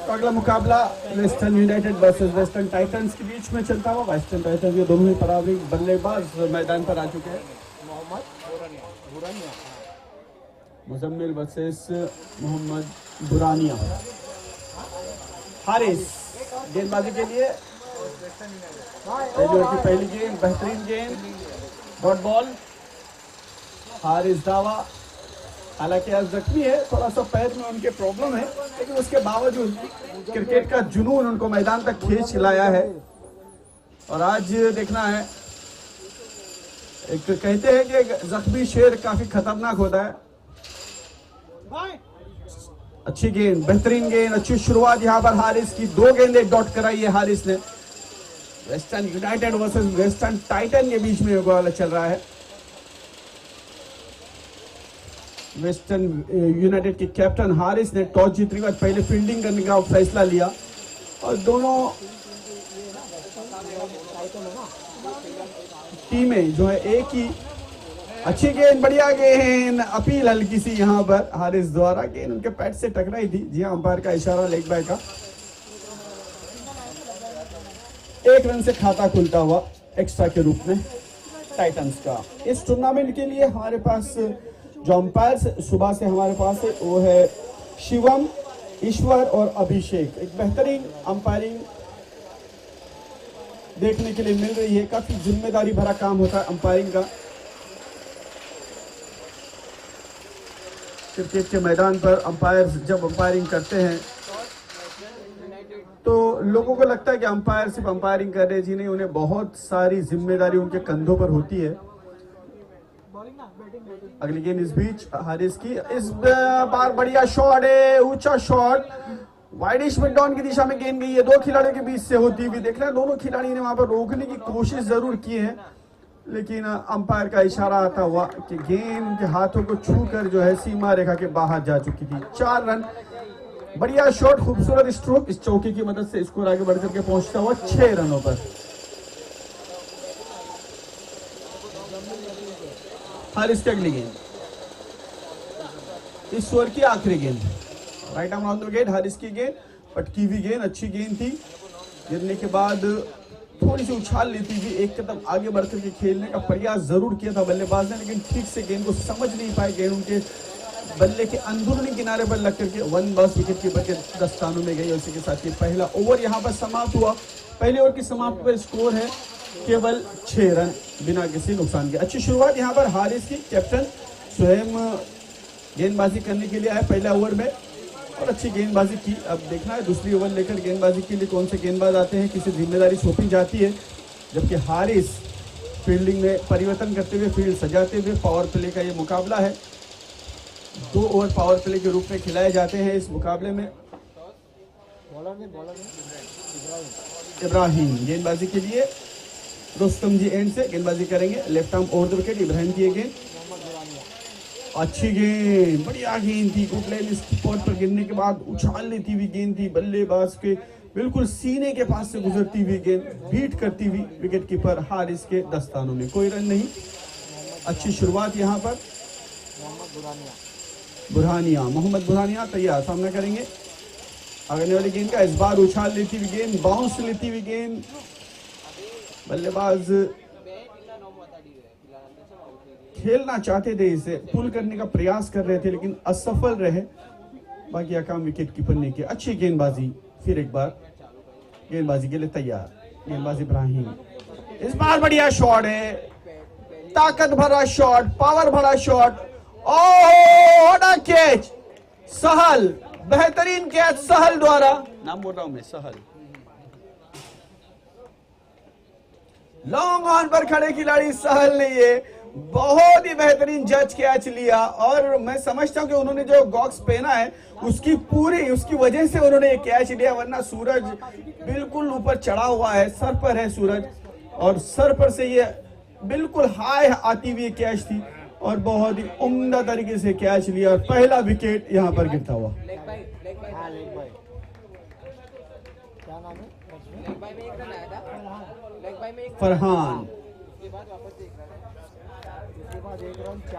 अगला मुकाबला western United versus western Titans के बीच में चलता हुआ। वेस्टर्न टाइटंस के दोनों ही पारंपरिक बल्लेबाज मैदान पर आ चुके हैं। मुजम्मिल वर्सेस मोहम्मद बुरानिया। हारिस गेंदबाजी के लिए पहली गेंद, बेहतरीन गेंद, डॉट बॉल। हारिस दावा, हालांकि आज जख्मी है, थोड़ा सा पैर में उनके प्रॉब्लम है, लेकिन उसके बावजूद क्रिकेट का जुनून उनको मैदान तक खींच लाया है। और आज देखना है, एक कहते हैं कि जख्मी शेर काफी खतरनाक होता है। अच्छी गेंद, बेहतरीन गेंद, अच्छी शुरुआत यहां पर हारिस की। 2 गेंदें डॉट कराई है हारिस ने। Western United versus western Titan के बीच में मुकाबला चल रहा है। वेस्टर्न यूनाइटेड के कैप्टन हारिस ने टॉस जीतने के बाद पहले फील्डिंग करने का फैसला लिया और दोनों टीमें जो है एक ही। अच्छी गेंद, बढ़िया गेंद, अपील हल्की सी यहां पर हारिस द्वारा। गेंद उनके पैड से टकराई थी। जी हां, अंपायर का इशारा लेग बाय का। 1 रन से खाता खुलता हुआ एक्स्ट्रा के रूप में टाइटंस का। इस टूर्नामेंट के लिए हमारे पास जो अंपायर सुबह से हमारे पास है वो है शिवम, ईश्वर और अभिषेक। एक बेहतरीन अंपायरिंग देखने के लिए मिल रही है। काफी जिम्मेदारी भरा काम होता है अंपायरिंग का। क्रिकेट के मैदान पर अंपायर जब अंपायरिंग करते हैं तो लोगों को लगता है कि अंपायर सिर्फ अंपायरिंग कर रहे जी, नहीं, उन्हें बहुत सारी जिम्मेदारी उनके कंधों पर होती है। अगली गेंद इस बीच हारिस की, इस बार बढ़िया शॉट है, ऊंचा शॉट, वाइडिश मिड डाउन की दिशा में गेंद गई है। 2 खिलाड़ियों के बीच से होती हुई देख रहे हैं। दोनों खिलाड़ी ने वहां पर रोकने की कोशिश जरूर की है, लेकिन अंपायर का इशारा आता हुआ कि गेंद के हाथों को छूकर जो है सीमा रेखा के बाहर जा चुकी थी। 4 रन, बढ़िया शॉट, खूबसूरत स्ट्रोक। इस चौके की मदद से स्कोर आगे बढ़कर के पहुंचता हुआ 6 रनों पर। हारिस की अगली गेंद, इस ओवर की आखिरी गेंद, right arm on the wicket. Haris की गेंद, पटकी हुई गेंद, अच्छी गेंद थी। गिरने के बाद थोड़ी सी उछाल लेती हुई एक कदम आगे बढ़कर के खेलने का प्रयास जरूर किया था बल्लेबाज ने, लेकिन ठीक से गेंद को समझ नहीं पाए। गेंद उनके बल्ले के अंदरूनी किनारे पर लग करके 1 बॉल विकेट कीपर के दस्तानों में गई। उसी के साथ ही पहला ओवर यहां पर समाप्त हुआ। पहले ओवर की समाप्ति पर स्कोर है केवल 6 रन बिना किसी नुकसान के। अच्छी शुरुआत यहां पर हारिस की। कैप्टन स्वयं गेंदबाजी करने के लिए आए पहले ओवर में और अच्छी गेंदबाजी की। अब देखना है दूसरी ओवर लेकर गेंदबाजी के लिए कौन से गेंदबाज आते हैं, किसी जिम्मेदारी सौंपी जाती है। जबकि हारिस फील्डिंग में परिवर्तन करते हुए, फील्ड सजाते हुए, पावर प्ले का ये मुकाबला है। 2 ओवर पावर प्ले के रूप में खिलाए जाते हैं इस मुकाबले में। इब्राहिम गेंदबाजी के लिए, रुस्तम जी एंड से गेंदबाजी करेंगे। Left arm over the wicket, Ibrahim की गेंद, अच्छी गेंद, बढ़िया गेंद थी। गुड लाइन स्पॉट पर गिरने के बाद उछाल लेती हुई गेंद थी। बल्लेबाज के बिल्कुल सीने के पास से गुजरती हुई गेंद बीट करती हुई विकेट कीपर हारिस के दस्तानों में। कोई रन नहीं। अच्छी शुरुआत यहां पर बुरहानिया, मोहम्मद बुरहानिया तैयार, सामना करेंगे। आगने वाली गेंद का, इस बार उछाल लेती हुई गेंद, बाउंस लेती हुई गेंद। बल्लेबाज खेलना चाहते थे, इसे पुल करने का प्रयास कर रहे थे लेकिन असफल रहे। बाकी काम विकेट कीपर ने किया। अच्छी गेंदबाजी, फिर एक बार गेंदबाजी के लिए तैयार। गेंदबाजी इब्राहिम, इस बार बढ़िया शॉट है, ताकत भरा शॉट, पावर भरा शॉट। ओह कैच, सहल, बेहतरीन कैच सहल द्वारा। नाम बोल रहा हूं मैं, सहल। लॉन्ग ऑन पर खड़े खिलाड़ी सहल ने ये बहुत ही बेहतरीन जज कैच लिया। और मैं समझता हूं कि उन्होंने जो गॉक्स पहना है उसकी वजह से उन्होंने ये कैच लिया, वरना सूरज बिल्कुल ऊपर चढ़ा हुआ है, सर पर है सूरज, और सर पर से ये बिल्कुल हाई आती हुई कैच थी और बहुत ही उम्दा तरीके से कैच लिया और पहला विकेट यहां पर गिरता हुआ। फरहान,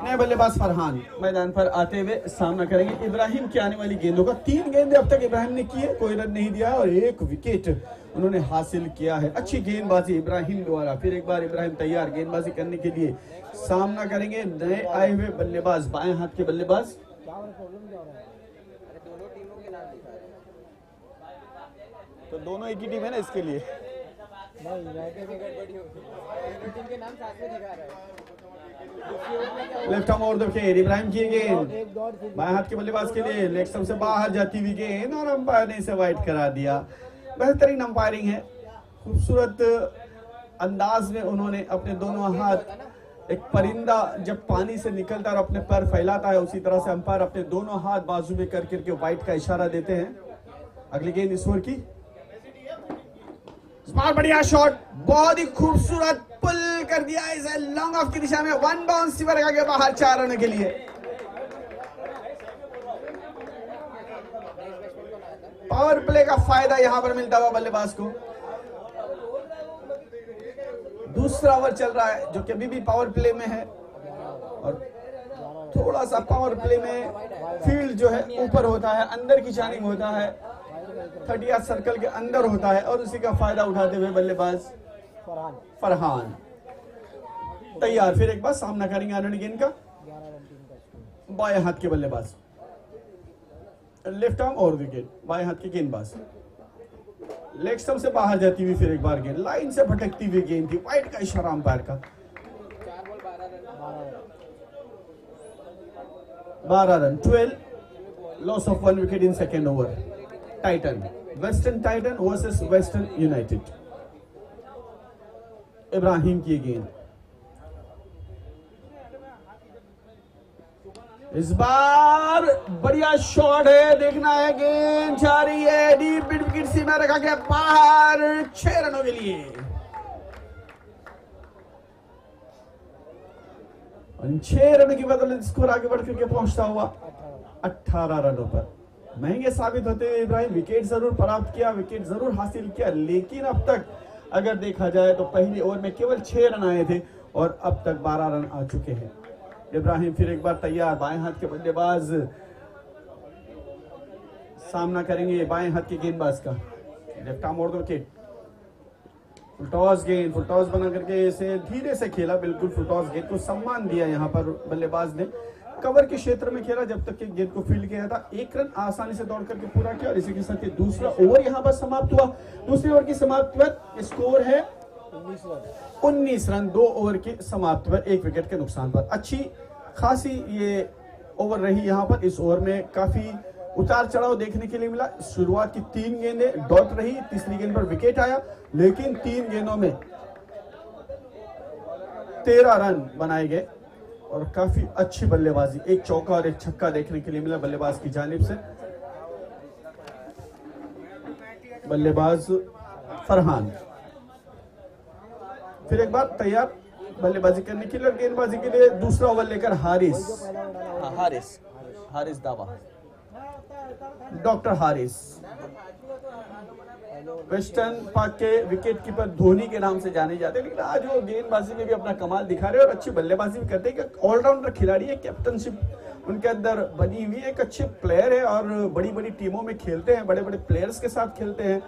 नए बल्लेबाज फरहान मैदान पर आते हुए सामना करेंगे इब्राहिम की आने वाली गेंदों का। 3 गेंदें अब तक इब्राहिम ने की है, कोई रन नहीं दिया और 1 विकेट उन्होंने हासिल किया है। अच्छी गेंदबाजी इब्राहिम द्वारा। फिर एक बार इब्राहिम तैयार गेंदबाजी करने के लिए। सामना करेंगे नए आए हुए बल्लेबाज, बाएं हाथ के बल्लेबाज। तो दोनों एक ही टीम है ना इसके लिए। Left arm over the wicket, Ibrahim की गेंद बाएं हाथ के बल्लेबाज के लिए लेग स्टंप से बाहर जाती हुई गेंद और अंपायर ने इसे वाइड करा दिया। बेहतरीन अंपायरिंग है, खूबसूरत अंदाज में उन्होंने अपने दोनों हाथ, एक परिंदा जब पानी से निकलता है और अपने पैर फैलाता है उसी तरह से अंपायर अपने दोनों हाथ बाजू में कर करके वाइड का इशारा देते हैं। अगली गेंद इस ओवर की, स्मार्ट बढ़िया शॉट, बहुत ही खूबसूरत पुल कर दिया इसे लॉन्ग ऑफ की दिशा में। 1 बाउंस सीवर आगे बाहर 4 रन के लिए। पावर प्ले का फायदा यहां पर मिलता हुआ बल्लेबाज को। दूसरा ओवर चल रहा है जो कि अभी भी पावर प्ले में है और थोड़ा सा पावर प्ले में फील्ड जो है ऊपर होता है, अंदर की जानिब होता है, 30 सर्कल के अंदर होता है और उसी का फायदा उठाते हुए बल्लेबाज फरहान तैयार। फिर एक बार सामना करेंगे आनंद गेंद का, बाएं हाथ के बल्लेबाज, लेफ्ट आर्म और विकेट, बाएं हाथ के गेंदबाज। लेग स्टंप से बाहर जाती हुई फिर एक बार गेंद, लाइन से भटकती हुई गेंद थी, वाइड का इशारा अंपायर का। 12 run, 12, loss of 1 wicket in second over. Titan, western Titan versus western United. Ibrahim की गेंद, इस बार बढ़िया शॉट है, देखना है गेंद जा रही है डीप मिड विकेट सीमा रखा गया बाहर 6 रनों के लिए। 6 रन की बदौलत स्कोर आगे बढ़ करके पहुंचता हुआ 18 रनों पर। महंगे साबित होते हुए इब्राहिम, विकेट जरूर प्राप्त किया, विकेट जरूर हासिल किया, लेकिन अब तक अगर देखा जाए तो पहले ओवर में केवल 6 रन आए थे और अब तक 12 रन आ चुके हैं। इब्राहिम फिर एक बार तैयार, बाएं हाथ के बल्लेबाज सामना करेंगे बाएं हाथ के गेंदबाज का। Left arm over the wicket, full toss गेंद, फुल टॉस बना करके इसे धीरे से खेला, बिल्कुल फुल टॉस गेंद को सम्मान दिया यहाँ पर बल्लेबाज ने। कवर के क्षेत्र में खेला जब तक कि गेंद को फील्ड किया था। 1 रन आसानी से दौड़ करके पूरा किया और इसी के साथ दूसरा ओवर यहाँ पर समाप्त हुआ। दूसरे ओवर की समाप्ति पर स्कोर है 19 रन, 2 ओवर की समाप्त पर 1 विकेट के नुकसान पर। अच्छी खासी ये ओवर रही यहाँ पर। इस ओवर में काफी उतार चढ़ाव देखने के लिए मिला। शुरुआत की 3 गेंदें डॉट रही, तीसरी गेंद पर विकेट आया, लेकिन 3 गेंदों में 13 रन बनाए गए और काफी अच्छी बल्लेबाजी, 1 चौका और 1 छक्का देखने के लिए मिला बल्लेबाज की जानिब से। बल्लेबाज फरहान फिर एक बार तैयार बल्लेबाजी करने के लिए और गेंदबाजी के लिए। दूसरा ओवर लेकर हारिस दावा, डॉक्टर हारिस, वेस्टर्न पाक के विकेट कीपर धोनी के नाम से जाने जाते हैं, लेकिन आज वो गेंदबाजी में भी अपना कमाल दिखा रहे हैं और अच्छी बल्लेबाजी भी करते हैं। ऑलराउंडर खिलाड़ी है, कैप्टनशिप उनके अंदर बनी हुई है, एक अच्छे प्लेयर है और बड़ी बड़ी टीमों में खेलते हैं, बड़े बड़े प्लेयर्स के साथ खेलते हैं।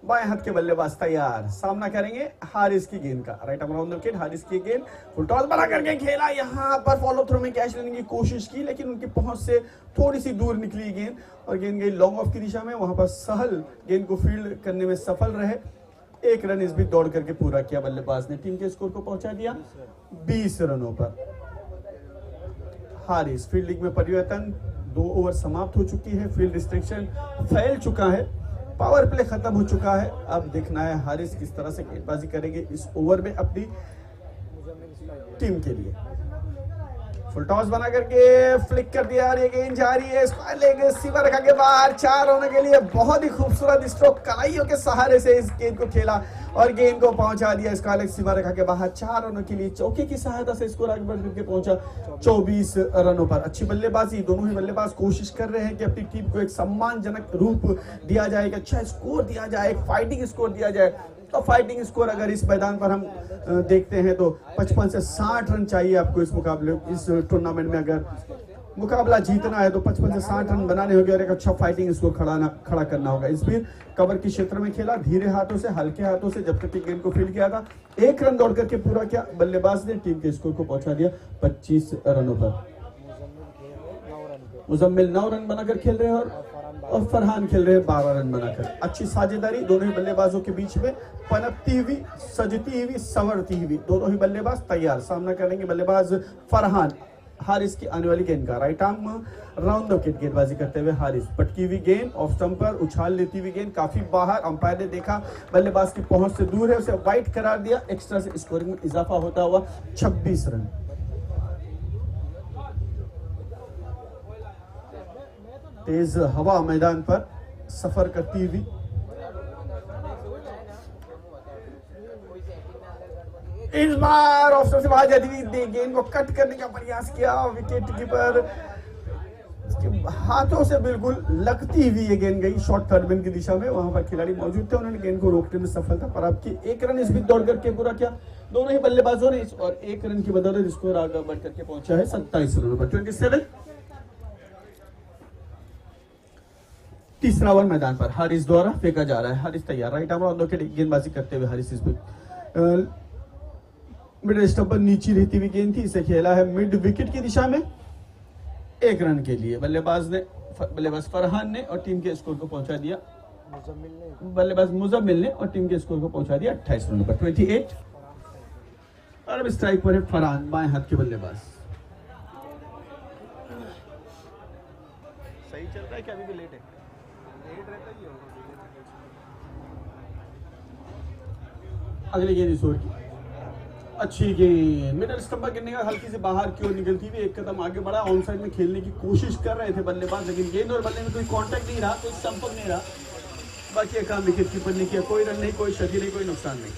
बाएं हाथ के बल्लेबाज तैयार, सामना करेंगे हारिस की गेंद का। Right arm round the wicket, Haris की गेंद, फुल टॉस बना करके खेला, यहां पर फॉलो थ्रो में कैच लेने की कोशिश की, लेकिन उनकी पहुंच से थोड़ी सी दूर निकली गेंद और गेंद गई लॉन्ग ऑफ की दिशा में। वहां पर सहल गेंद को फील्ड करने में सफल रहे। 1 रन इस भी दौड़ करके पूरा किया बल्लेबाज ने, टीम के स्कोर को पहुंचा दिया 20 रनों पर। हारिस, फील्डिंग में परिवर्तन, 2 ओवर समाप्त हो चुकी है, फील्ड रिस्ट्रिक्शन फैल चुका है, पावर प्ले खत्म हो चुका है। अब देखना है हारिस किस तरह से गेंदबाजी करेंगे इस ओवर में अपनी टीम के लिए। फुल टॉस बना करके फ्लिक कर दिया और ये गेंद जा रही है स्क्वायर लेग, सीमा रखा के बाहर 4 होने के लिए बहुत ही खूबसूरत स्ट्रोक कलाइयों के सहारे से इस गेंद को खेला और गेंद को पहुंचा दिया स्क्वायर लेग सीमा रखा के बाहर 4 रनों के लिए। चौके की सहायता से स्कोर आगे बढ़ करके पहुंचा 24 रनों पर। अच्छी बल्लेबाजी, दोनों ही बल्लेबाज कोशिश कर रहे हैं कि अपनी टीम को एक सम्मानजनक रूप दिया जाए, एक अच्छा स्कोर दिया जाए, एक फाइटिंग स्कोर दिया जाए। तो फाइटिंग स्कोर अगर इस मैदान पर हम देखते हैं तो 55 से 60 रन चाहिए आपको इस मुकाबले, इस टूर्नामेंट में अगर मुकाबला जीतना है तो 55 से 60 रन बनाने होंगे और एक अच्छा फाइटिंग स्कोर खड़ा करना होगा। इस बीच कवर के क्षेत्र में खेला, धीरे हाथों से, हल्के हाथों से, जब तक कि गेंद को फील्ड किया था 1 रन दौड़ करके पूरा किया। बल्लेबाज ने टीम के स्कोर को पहुंचा दिया 25 रनों पर। मुजम्मिल 9 रन बनाकर खेल रहे हैं और फरहान खेल रहे हैं 12 रन बनाकर। अच्छी साझेदारी दोनों ही बल्लेबाजों के बीच में पनपती हुई, सजती हुई, संवरती हुई। दोनों ही बल्लेबाज तैयार, सामना करेंगे बल्लेबाज फरहान। हारिस की आने वाली गेंद का right arm round the wicket गेंदबाजी करते हुए हारिस। पटकी हुई गेंद ऑफ स्टंप पर, उछाल लेती हुई गेंद काफी बाहर। अंपायर ने देखा बल्लेबाज की पहुंच से दूर है, उसे वाइड करार दिया। एक्स्ट्रा से स्कोरिंग में इजाफा होता हुआ 26 रन। तेज हवा मैदान पर सफर करती हुई इस बार ऑफ स्टंप से बाहर जाती हुई गेंद को कट करने का प्रयास किया। विकेट कीपर हाथों से बिल्कुल लगती हुई ये गेंद गई शॉर्ट थर्ड मैन की दिशा में। वहां पर खिलाड़ी मौजूद थे, उन्होंने गेंद को रोकने में सफलता प्राप्त की। 1 रन इस बीच दौड़ करके पूरा किया दोनों ही बल्लेबाजों ने और 1 रन की बदौलत स्कोर आगे बढ़ करके पहुंचा है 27 रनों पर। 27। तीसरा ओवर मैदान पर हारिस द्वारा फेंका जा रहा है। हारिस तैयार, right arm on the wicket गेंदबाजी करते हुए हारिस इस बीच मिड स्टंप पर नीचे रहती हुई गेंद थी, इसे खेला है मिड विकेट की दिशा में 1 रन के लिए। बल्लेबाज फरहान ने और टीम के स्कोर को पहुंचा दिया बल्लेबाज मुजम्मिल ने और टीम के स्कोर को पहुंचा दिया 28 रनों पर। 28 और अब स्ट्राइक पर है फरहान, बाएं हाथ के बल्लेबाज। सही चल रहा है कि अभी भी लेट है? लेट रहता ही होगा। अगली गेंद इस ओवर की अच्छी गेंद मिडल स्टंप पर गिरने का हल्की से बाहर की ओर निकलती हुई 1 कदम आगे बढ़ा। ऑन साइड में खेलने की कोशिश कर रहे थे बल्लेबाज, लेकिन गेंद और बल्ले में कोई कांटेक्ट नहीं रहा, कोई संपर्क नहीं रहा। बाकी काम विकेट कीपर ने किया, कोई रन नहीं, कोई क्षति नहीं, कोई नुकसान नहीं।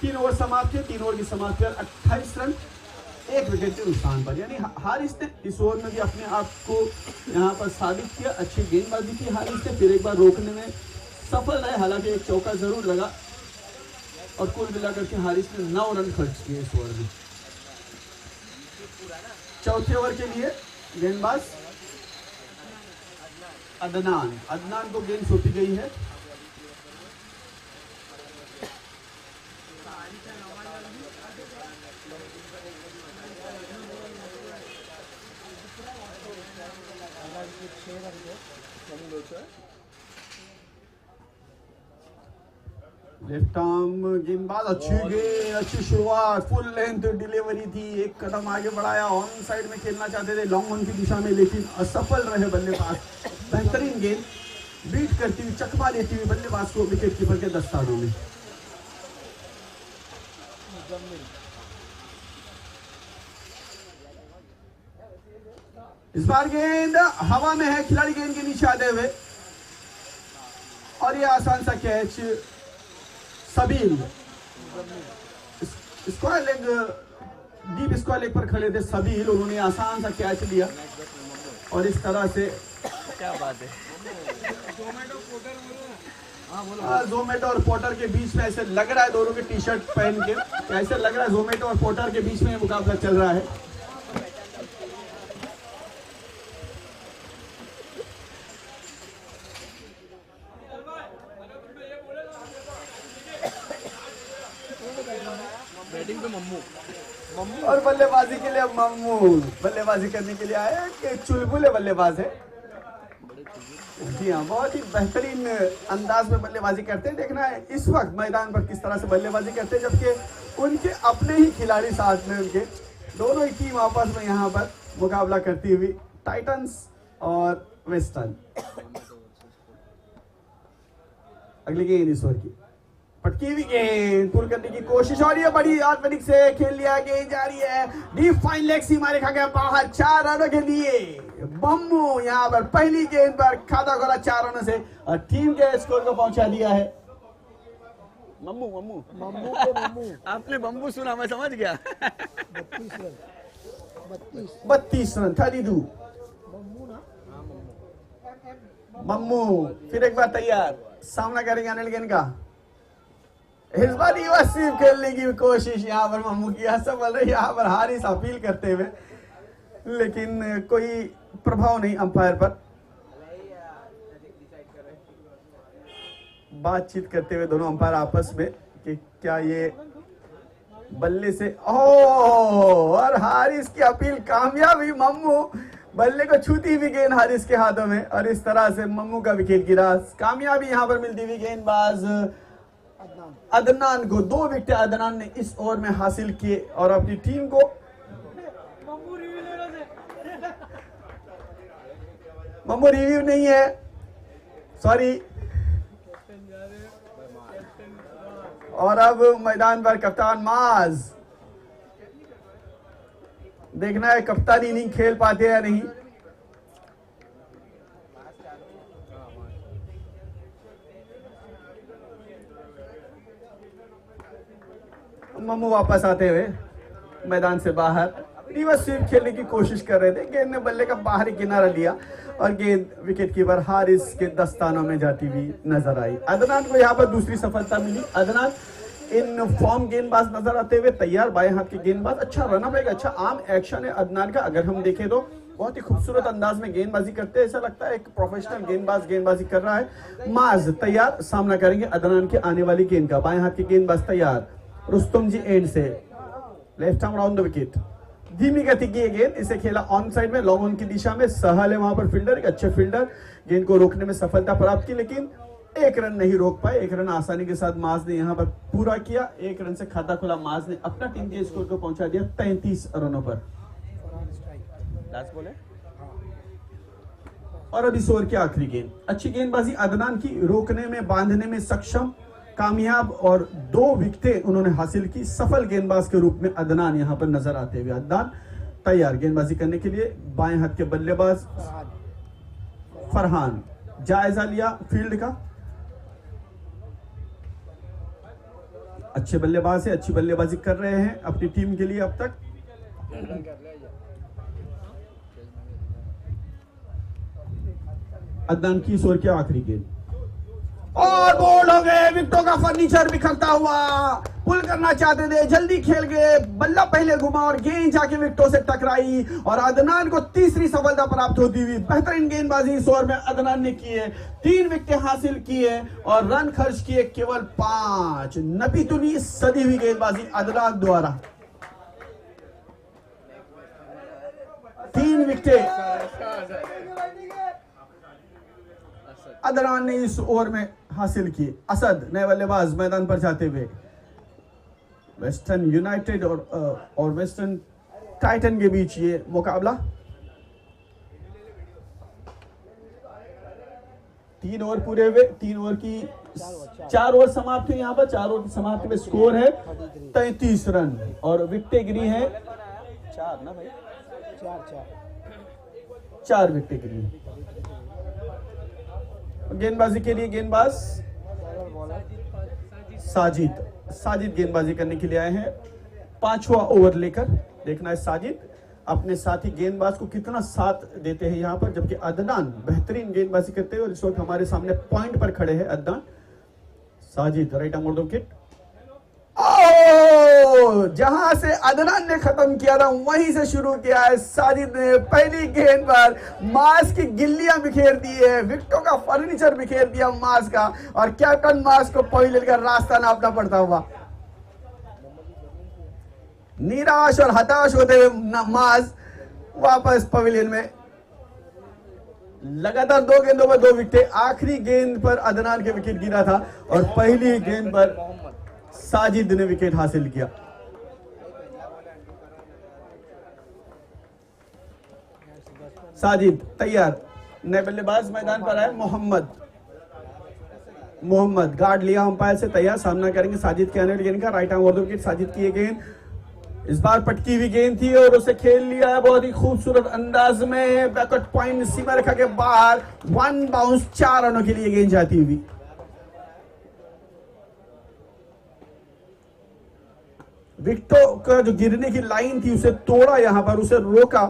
3 ओवर समाप्त है, 3 ओवर की समाप्ति पर 28 रन 1 विकेट के नुकसान पर। यानी हारिस ने इस ओवर में भी अपने आप को यहाँ पर साबित किया। अच्छी गेंदबाजी की हारिस ने, फिर एक बार रोकने में सफल रहे, हालांकि एक चौका जरूर लगा और कुल मिलाकर के हारिस ने 9 रन खर्च किए इस ओवर में। चौथे ओवर के लिए गेंदबाज अदनान को गेंद सौंपी गई है। लेफ्ट आर्म गेंदबाज, अच्छी शुरुआत, फुल लेंथ डिलीवरी थी, 1 कदम आगे बढ़ाया। ऑन साइड में खेलना चाहते थे लॉन्ग ऑन की दिशा में, लेकिन असफल रहे बल्लेबाज। बेहतरीन गेंद बीट करती हुई, चकमा देती हुई बल्लेबाज को विकेट कीपर के दस्तानों में। इस बार गेंद हवा में है, खिलाड़ी गेंद के नीचे आते हुए और ये आसान सा कैच सबील square leg, deep square leg पर खड़े थे सबील, उन्होंने आसान सा कैच लिया और इस तरह से क्या बात है जोमेटो और पोर्टर के बीच में ऐसे लग रहा है, दोनों के टी शर्ट पहन के ऐसे लग रहा है जोमेटो और पोर्टर के बीच में मुकाबला चल रहा है। बैटिंग पे मम्मू और बल्लेबाजी के लिए मम्मू बल्लेबाजी करने के लिए आया कि चुलबुले बल्लेबाज है। जी हाँ, बहुत ही बेहतरीन अंदाज में बल्लेबाजी करते हैं। देखना है इस वक्त मैदान पर किस तरह से बल्लेबाजी करते हैं, जबकि उनके अपने ही खिलाड़ी साथ में, उनके दोनों ही टीम आपस में यहाँ पर मुकाबला करती हुई, टाइटंस और वेस्टर्न। अगली गेंद इस ओवर की पटकी हुई गेंद पुल करने की कोशिश और ये बड़ी आत्मनिक से खेल लिया, गेंद जा रही है डीप फाइन लेग सीमा रेखा के बाहर 4 रनों के लिए मम्मू यहां पर पहली गेंद पर खाता खोला 4 रनों से और टीम के स्कोर को पहुंचा दिया है। मम्मू मम्मू मम्मू को मम्मू आपने बम्बू सुना, मैं समझ गया। 32 रन 32। मम्मू ना मम्मू फिर एक बार तैयार, सामना करेंगे अनिल गेन का। इस बार रिवर्सिव खेलने की कोशिश यहाँ पर मम्मू की असफल रही, यहाँ पर हारिस अपील करते हुए, लेकिन कोई प्रभाव नहीं अंपायर पर। बातचीत करते हुए दोनों अंपायर आपस में कि क्या ये बल्ले से और हारिस की अपील कामयाब हुई। मम्मू बल्ले को छूती हुई गेंद हारिस के हाथों में और इस तरह से मम्मू का विकेट गिरा। कामयाबी यहां पर मिलती हुई गेंदबाज अदनान को, 2 विकेट अदनान ने इस ओवर में हासिल किए और अपनी टीम को मम्मू रिव्यू नहीं है, सॉरी। और अब मैदान पर कप्तान माज, देखना है कप्तानी नहीं खेल पाते या नहीं। मम्मू वापस आते हुए मैदान से बाहर रिवर्स स्वीप खेलने की कोशिश कर रहे थे, गेंद ने बल्ले का बाहरी किनारा लिया और गेंद विकेट कीपर हारिस के दस्तानों में जाती हुई नजर आई। अदनान को यहाँ पर दूसरी सफलता मिली। अदनान इन फॉर्म गेंदबाज नजर आते हुए तैयार, बाएं हाथ के गेंदबाज, अच्छा रनअप है, अच्छा आर्म एक्शन है अदनान का। अगर हम देखें तो बहुत ही खूबसूरत अंदाज में गेंदबाजी करते हैं, ऐसा लगता है एक प्रोफेशनल गेंदबाज गेंदबाजी कर रहा है। माज तैयार, सामना करेंगे अदनान के आने वाली गेंद का। बाएं हाथ के गेंदबाज तैयार, रुस्तम जी एंड से left arm round the wicket, धीमी गति की ये गेंद, इसे खेला ऑन साइड में लॉन्ग ऑन की दिशा में। सहल है वहां पर फील्डर, एक अच्छे फील्डर, गेंद को रोकने में सफलता प्राप्त की, लेकिन 1 रन नहीं रोक पाए। 1 रन आसानी के साथ माज ने यहां पर पूरा किया। 1 रन से खाता खुला माज ने अपना टीम के स्कोर को पहुंचा दिया 33 रनों पर। लास्ट बॉल है और अब इस ओवर की आखिरी गेंद, अच्छी गेंदबाजी अदनान की, रोकने में बांधने में सक्षम, कामयाब और 2 विकेटें उन्होंने हासिल की। सफल गेंदबाज के रूप में अदनान यहां पर नजर आते हुए। अदनान तैयार गेंदबाजी करने के लिए। बाएं हाथ के बल्लेबाज फरहान, जायजा लिया फील्ड का, अच्छे बल्लेबाज है, अच्छी बल्लेबाजी कर रहे हैं अपनी टीम के लिए अब तक। अदनान की इस ओवर की आखिरी गेंद और बोल्ड हो गए, विकेटों का फर्नीचर बिखरता हुआ, पुल करना चाहते थे, जल्दी खेल गए, बल्ला पहले घुमा और गेंद जाके विकेटों से टकराई और अदनान को तीसरी सफलता प्राप्त होती हुई। बेहतरीन गेंदबाजी इस ओवर में अदनान ने की है, 3 विकेटें हासिल किए और रन खर्च किए केवल 5। नबीतुनी सदी हुई गेंदबाजी अदनान द्वारा, 3 विकेटें अदनान ने इस ओवर में हासिल की। असद नए बल्लेबाज मैदान पर जाते हुए। वेस्टर्न यूनाइटेड और वेस्टर्न टाइटन के बीच ये मुकाबला। 3 ओवर पूरे हुए, 3 ओवर की 4 ओवर समाप्त हुई। यहाँ पर 4 ओवर की समाप्ति में स्कोर है 33 रन और विकेटें गिरी है 4 ना भाई, 4 विकेटें गिरी। गेंदबाजी के लिए गेंदबाज साजिद गेंदबाजी करने के लिए आए हैं 5वां ओवर लेकर। देखना है साजिद अपने साथी गेंदबाज को कितना साथ देते हैं यहाँ पर, जबकि अदनान बेहतरीन गेंदबाजी करते हैं और इस वक्त हमारे सामने पॉइंट पर खड़े हैं Adnan. Sajid right arm of wicket, जहां से अदनान ने खत्म किया था वहीं से शुरू किया है साजिद ने। पहली गेंद पर मास की गिल्लियां बिखेर दी है, विकेटों का फर्नीचर बिखेर दिया मास का और कैप्टन मास को पवेलियन का रास्ता नापना पड़ता हुआ। निराश और हताश होते हुए मास वापस पवेलियन में। लगातार 2 गेंदों पर 2 विकेट। आखिरी गेंद पर अदनान के विकेट गिरा था और पहली गेंद पर साजिद ने विकेट हासिल किया। साजिद तैयार, नए बल्लेबाज मैदान पर आए मोहम्मद। मोहम्मद गार्ड लिया अंपायर से, तैयार, सामना करेंगे साजिद के आने वाली गेंद का। Right arm over wicket Sajid की ये गेंद, इस बार पटकी हुई गेंद थी और उसे खेल लिया है बहुत ही खूबसूरत अंदाज में। बैकवर्ड पॉइंट सीमा रेखा के बाहर, 1 बाउंस, 4 रनों के लिए गेंद जाती हुई। विकेटों का जो गिरने की लाइन थी उसे तोड़ा, यहां पर उसे रोका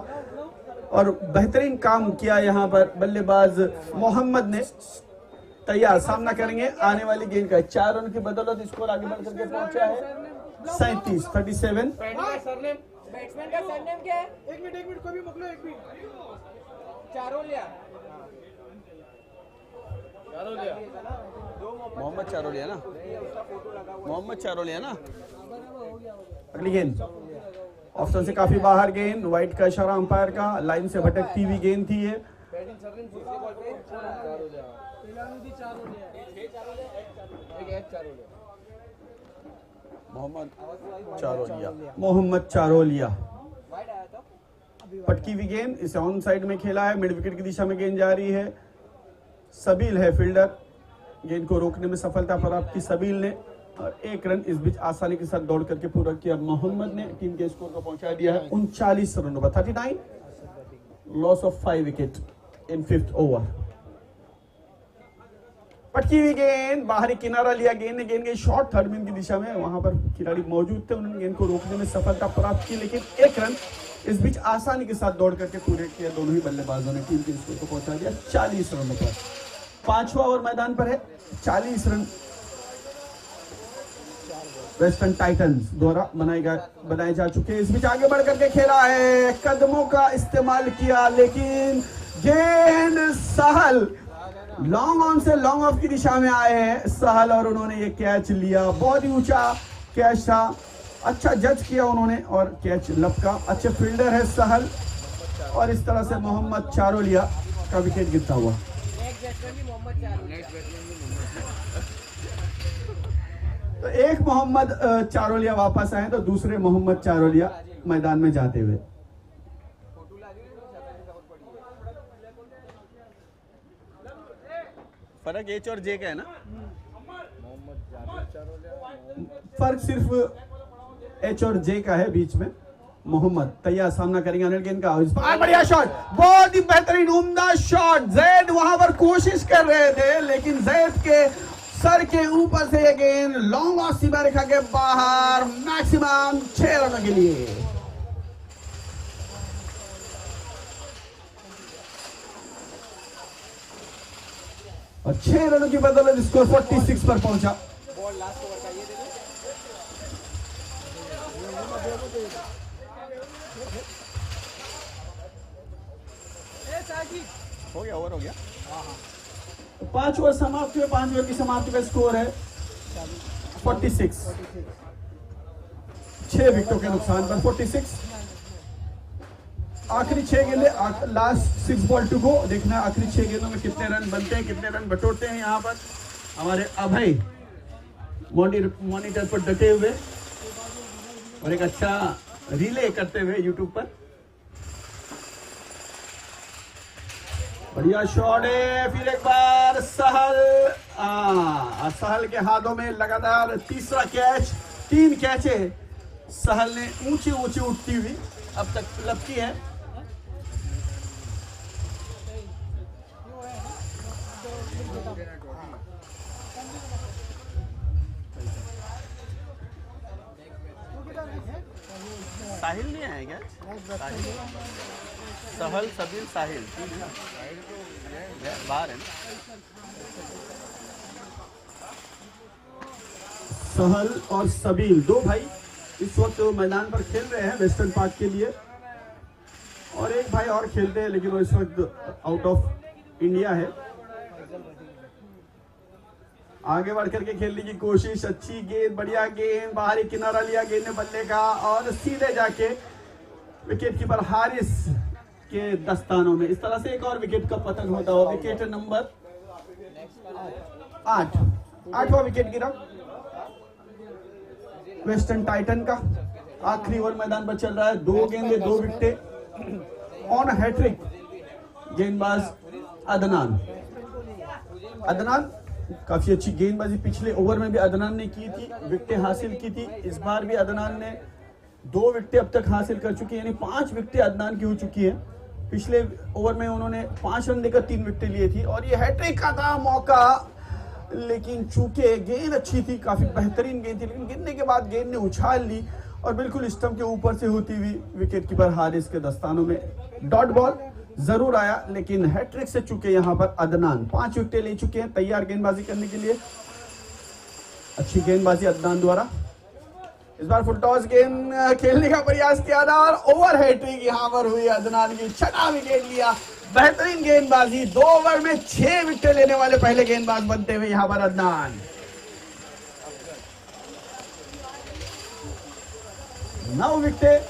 और बेहतरीन काम किया यहां पर बल्लेबाज मोहम्मद ने। तैयार, सामना करेंगे आने वाली गेंद का। 4 रन की बदौलत स्कोर आगे बढ़ करके पहुंचा है 37-37। बैट्समैन का सरनेम क्या है? एक मिनट कोई भी मोकलो, एक मिनट। चारोलिया मोहम्मद चारोलिया ना, मोहम्मद चारोलिया ना। अगली गेंद ऑफ स्टंप से काफी बाहर गेंद, वाइड का इशारा अंपायर का, लाइन से भटकती हुई गेंद थी ये। मोहम्मद चारोलिया पटकी हुई गेंद, इसे ऑन साइड में खेला है, मिड विकेट की दिशा में गेंद जा रही है। सबील है फील्डर, गेंद को रोकने में सफलता प्राप्त की सबील ने और 1 रन इस बीच आसानी के साथ दौड़ करके पूरा किया मोहम्मद ने। टीम के स्कोर को पहुंचा दिया है 39 रनों पर। 39, loss of 5 wicket in 5th over. पटकी हुई गेंद, बाहरी किनारा लिया गेंद ने, गेंद गई शॉर्ट थर्ड मैन की दिशा में, वहां पर खिलाड़ी मौजूद थे, उन्होंने गेंद को रोकने में सफलता प्राप्त की, लेकिन 1 रन इस बीच आसानी के साथ दौड़ करके पूरे किया दोनों ही बल्लेबाजों ने। टीम के स्कोर को पहुंचा दिया 40 रनों पर। 5वां ओवर मैदान पर है, 40 रन वेस्टर्न टाइटंस द्वारा बनाए जा चुके हैं। इस बीच आगे बढ़ करके खेला है, कदमों का इस्तेमाल किया, लेकिन गेंद सहल लॉन्ग ऑन से लॉन्ग ऑफ की दिशा में आए हैं सहल और उन्होंने ये कैच लिया। बहुत ही ऊंचा कैच था, अच्छा जज किया उन्होंने और कैच लपका। अच्छे फील्डर है सहल और इस तरह से मोहम्मद चारोलिया का विकेट गिरता हुआ। तो एक मोहम्मद चारोलिया वापस आए तो दूसरे मोहम्मद चारोलिया मैदान में जाते हुए। फर्क एच और जे का है ना, फर्क सिर्फ एच और जे का है बीच में। मोहम्मद तैयार, सामना करेंगे अनिल गेंद का, इस बार बढ़िया शॉट, बहुत ही बेहतरीन उम्दा शॉट। जैद वहां पर कोशिश कर रहे थे लेकिन जैद के सर के ऊपर से ये गेंद लॉन्ग ऑफ सीमा रेखा के बाहर, मैक्सिमम 6 रनों के लिए। और 6 रनों की बदौलत स्कोर 46 पर पहुंचा। हो गया, ओवर हो गया। 5 ओवर समाप्त हुए, 5 ओवर की समाप्ति का स्कोर है 46। 6 विकेटों के नुकसान पर 46। आखिरी 6 गेंदें, लास्ट 6 बॉल टू गो। देखना आखिरी 6 गेंदों में कितने रन बनते हैं, कितने रन बटोरते हैं। यहाँ पर हमारे अभय मॉनिटर पर डटे हुए और एक अच्छा रिले करते हुए यूट्यूब पर। बढ़िया शॉट है, फिर एक बार सहल, सहल के हाथों में लगातार तीसरा कैच। 3 कैचे सहल ने ऊंची ऊंची उठती हुई अब तक लपकी है। साहिल नहीं आया क्या? सहल, सबील, साहिल बाहर है ना। सहल और सबील 2 भाई इस वक्त मैदान पर खेल रहे हैं वेस्टर्न पार्क के लिए, और एक भाई और खेलते हैं लेकिन वो इस वक्त आउट ऑफ इंडिया है। आगे बढ़ करके खेलने की कोशिश, अच्छी गेंद, बढ़िया गेंद, बाहरी किनारा लिया गेंद ने बल्ले का और सीधे जाके विकेट कीपर हारिस के दस्तानों में। इस तरह से एक और विकेट का पतन होता हुआ। विकेट नंबर 8, 8वां विकेट गिरा वेस्टर्न टाइटन का। आखिरी ओवर मैदान पर चल रहा है, 2 गेंदे 2 विकेटें ऑन हैट्रिक गेंदबाज अदनान। काफी अच्छी गेंदबाजी पिछले ओवर में भी अदनान ने की थी, विकेटें हासिल की थी। इस बार भी अदनान ने 2 विकेटें अब तक हासिल कर चुकी है, यानी 5 विकेटें अदनान की हो चुकी है। पिछले ओवर में उन्होंने 5 रन देकर 3 विकेटें लिए थी और ये हैट्रिक का था मौका, लेकिन चूंकि गेंद अच्छी थी, काफी बेहतरीन गेंद थी, लेकिन गिरने के बाद गेंद ने उछाल ली और बिल्कुल स्टंप के ऊपर से होती हुई विकेट कीपर हारिस के दस्तानों में डॉट बॉल जरूर आया, लेकिन हैट्रिक से चुके यहाँ पर अदनान। 5 विकेटें ले चुके हैं, तैयार गेंदबाजी करने के लिए। अच्छी गेंदबाजी अदनान द्वारा। इस बार फुल टॉस गेंद खेलने का प्रयास किया था और ओवर हैट्रिक यहाँ पर हुई अदनान की, 6वां विकेट लिया। बेहतरीन गेंदबाजी, 2 ओवर में 6 विकेट लेने वाले पहले गेंदबाज बनते हुए यहाँ पर अदनान। 9 विकेट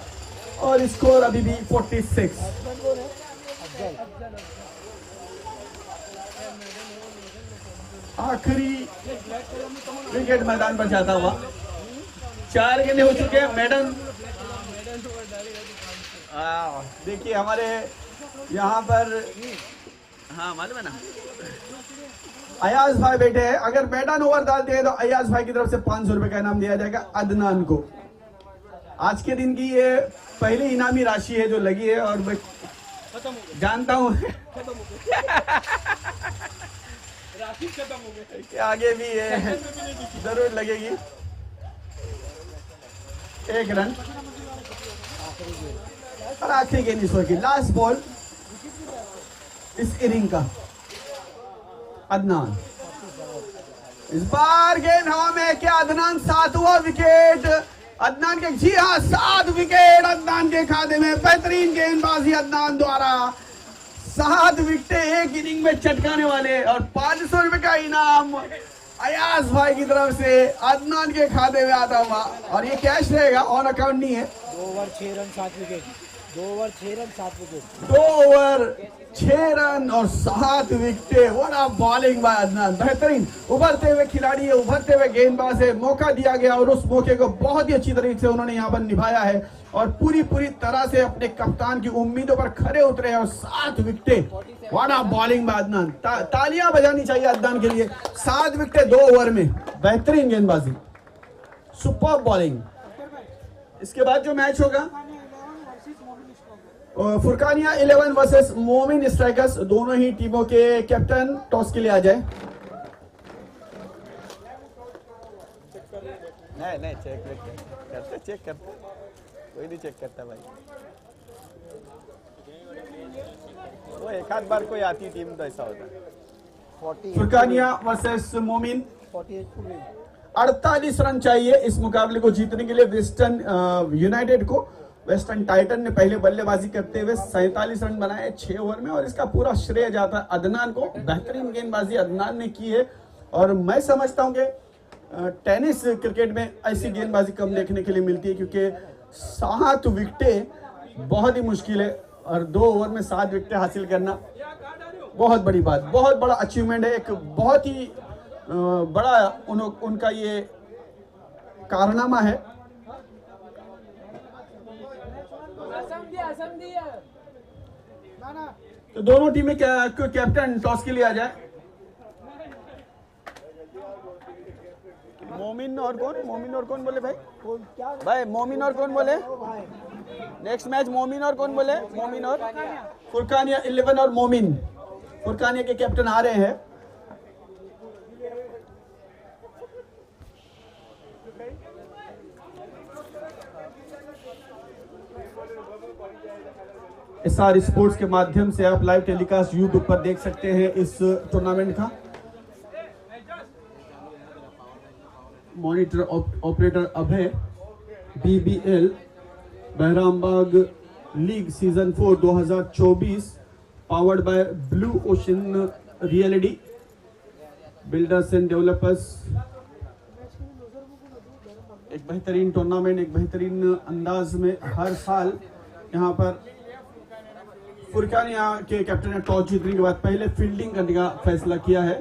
और स्कोर अभी भी 46। आखिरी विकेट मैदान पर जाता हुआ, 4 गेंदें हो चुके हैं। मैडम देखिए हमारे यहाँ पर, हाँ मालूम है ना, अयाज भाई बैठे हैं। अगर मैडन ओवर डालते हैं तो अयाज भाई की तरफ से 500 रुपए का इनाम दिया जाएगा अदनान को। आज के दिन की ये पहली इनामी राशि है जो लगी है और मैं जानता हूँ आगे भी ये जरूर लगेगी। 1 रन और आखिरी गेंद इस ओवर की, लास्ट बॉल इस इनिंग का। अदनान इस बार गेंद हवा में, क्या अदनान 7वां विकेट अदनान के, जी हाँ 7 विकेट अदनान के खाते में। बेहतरीन गेंदबाजी अदनान द्वारा, 7 विकेटें एक इनिंग में चटकाने वाले और 500 रुपए का इनाम अयाज भाई की तरफ से अदनान के खाते में आता हुआ। और ये कैश रहेगा, ऑन अकाउंट नहीं है। 2 over 6 run 7 wicket, 2 over 6 run 7 wicket, 2 over 6 run और 7 विकेटें। What a bowling by Adnan. बेहतरीन उभरते हुए खिलाड़ी है, उभरते हुए गेंदबाज है। मौका दिया गया और उस मौके को बहुत ही अच्छी तरीके से उन्होंने यहाँ पर निभाया है और पूरी तरह से अपने कप्तान की उम्मीदों पर खरे उतरे हैं और 7 विकेटें। What a bowling by Adnan. तालियां बजानी चाहिए अदनान के लिए। 7 विकेटें 2 ओवर में, बेहतरीन गेंदबाजी, सुपर बॉलिंग। इसके बाद जो मैच होगा फुरकानिया 11 वर्सेस मोमिन स्ट्राइकर्स, दोनों ही टीमों के कैप्टन टॉस के लिए आ जाए। नहीं चेक करते कोई नहीं चेक करता भाई, वो एक आध बार कोई आती टीम तो ऐसा होता है। फुरकानिया वर्सेस मोमिन, 48 रन चाहिए इस मुकाबले को जीतने के लिए वेस्टर्न यूनाइटेड को। वेस्टर्न टाइटन ने पहले बल्लेबाजी करते हुए 47 रन बनाए 6 ओवर में और इसका पूरा श्रेय जाता है अदनान को। बेहतरीन गेंदबाजी अदनान ने की है और मैं समझता हूं कि टेनिस क्रिकेट में ऐसी गेंदबाजी कम देखने के लिए मिलती है, क्योंकि 7 विकेटें बहुत ही मुश्किल है और 2 ओवर में 7 विकेटें हासिल करना बहुत बड़ी बात, बहुत बड़ा अचीवमेंट है। एक बहुत ही बड़ा उनका ये कारनामा है। तो दोनों टीमें कैप्टन टॉस के लिए आ जाए। मोमिन और कौन बोले भाई? भाई मोमिन और कौन बोले? नेक्स्ट मैच मोमिन और कौन बोले? मोमिन और फुरकानिया 11 और मोमिन। फुरकानिया के कैप्टन आ रहे हैं। एसआर स्पोर्ट्स के माध्यम से आप लाइव टेलीकास्ट यूट्यूब पर देख सकते हैं इस टूर्नामेंट का। Monitor operator Abhay, BBL Bahrambag league season 4 2024 powered by Blue Ocean Realty Builders and Developers. एक बेहतरीन टूर्नामेंट, एक बेहतरीन अंदाज में हर साल यहाँ पर फुरकानिया के कैप्टन ने टॉस जीतने के बाद पहले फील्डिंग करने का फैसला किया है।